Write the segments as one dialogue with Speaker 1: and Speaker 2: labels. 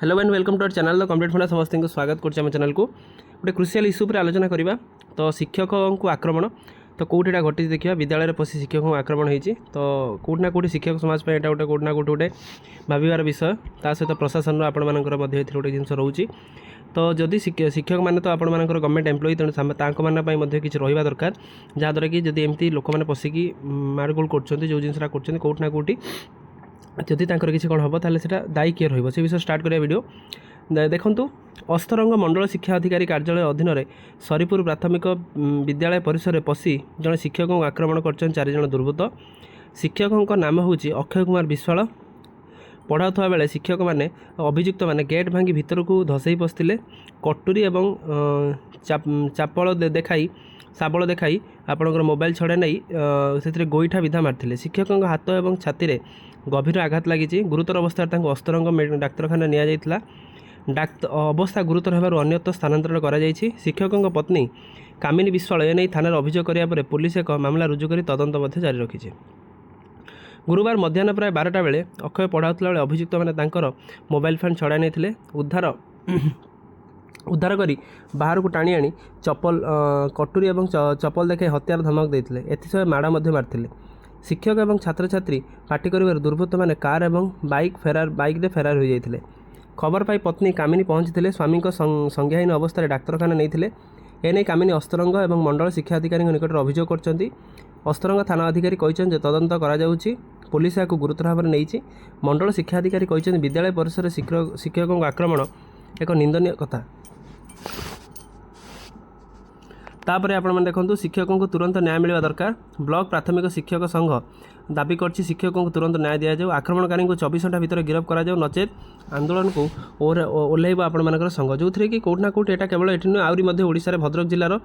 Speaker 1: Hello and welcome to our channel the complete फंडा समस्त को स्वागत कर चैनल को गोटे क्रुशियल इश्यू पर आलोचना करवा। तो शिक्षक को आक्रमण तो कौटा घटी देखा विद्यालय में पशि शिक्षक को आक्रमण होती तो कौटना कौटी शिक्षक समाज पर गोटे कौटना कौटी गोटे भावार विषय ता सहित प्रशासन आपंकर गोटे जिनस रोचे। तो जदि शिक्षक मैंने तो आपर गवर्नमेंट एम्प्लॉई तेणु किसी रहा दरकार जहाँद्वारा कि जब एमती लोक मैंने पशिकी मारगोल कर जो जिनसा कर कौटना कौटी जदि किसी कौन हम ताले सेटा दायी किए रही विषय स्टार्ट करिया वीडियो देखंतु। अस्तरंग मंडल शिक्षा अधिकारी कार्यालय अधीन में सरीपुर प्राथमिक विद्यालय परिसर में पशि जड़े शिक्षक को आक्रमण कर 4 जन दुर्बृत्त। शिक्षकों नाम हूँ अक्षय कुमार विश्वाल। पढ़ाऊा बेले शिक्षक मैंने अभियुक्त मैंने गेट भांगी भितर को धसई पशिले कटुरी एवं चापल देखाई शाबल देखाई आपणकर मोबाइल छड़ा नहीं से गोईठा विधा मारते। शिक्षकों हाथ और छाती में गभीर आघात लगी। गुरुतर अवस्था अस्तरंग डाक्तखाना निया अवस्था गुरुतर होबार अन्यत्र स्थानांतरण करा जायछि। शिक्षकों पत्नी कामिनी विश्वाल एने थाना अभियोग कराया पुलिस एक मामला रुजु कर तदंत जारी रखी। गुरुवार मध्याह्न प्राय 12टा बेले अक्षय पढ़ाऊला बेले अभियुक्त मैंने मोबाइल फोन छड़ा नहीं उद्धार करी बाहर को टाणी आनी चप्पल कटुरी और चप्पल देखाई हत्यार धमक देते एसह माड़ मारते। शिक्षक और छात्र छात्री पार्टी कर दुर्बृत्त मैंने कार और बाइक फेरार हो जाते। खबर पाई पत्नी कामिनी पहुंची स्वामी संज्ञाहीन अवस्था डाक्तखाना नहीं एने कामिनी अस्तरंग और मंडल शिक्षा अधिकारी निकट अभियोग कर अस्तरंग थाना अधिकारी कहते तदंत कर पुलिस या गुरुतर भाव में नहीं। मंडल शिक्षा अधिकारी कहते विद्यालय परिसर शिक्षकों आक्रमण एक निंदनीय कथा। तापर आपण देखो शिक्षकों को तुरंत न्याय मिलवा दरकार। ब्लॉक प्राथमिक शिक्षक संघ दाबी कर शिक्षकों को तुरंत न्याय दि जाऊ। आक्रमणकारी को 24 घंटा भीतर गिरफ्त करा नचेत आंदोलन को ओह्लैब आपर संघ जो थी कि कौटना कौटी एटा केवल ये आहरी ओडिशा भद्रक जिलार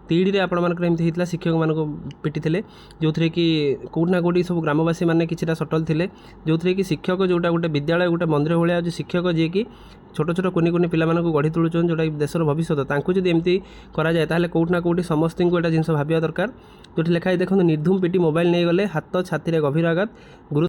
Speaker 1: तीड़ी आपर एमती होता शिक्षक मान पिटी जो थी कि कौटना कौटी सब ग्रामवासी मैंने कि सटल थे जो थी कि शिक्षक जोटा गोटे विद्यालय गोटे मंदिर भाया जो शिक्षक जी कि छोट छोट कुनि कुनि पिला गढ़ी तुलुन जोटा देशर भविष्य तांको जब एमती कराए ताहले कौटना कौटी समस्त को एटा जिनस भाविया दरकार। जो लिखाई देखो निर्धूम पिटी मोबाइल नहीं गले हाथ छाती गभीर आघात गुरु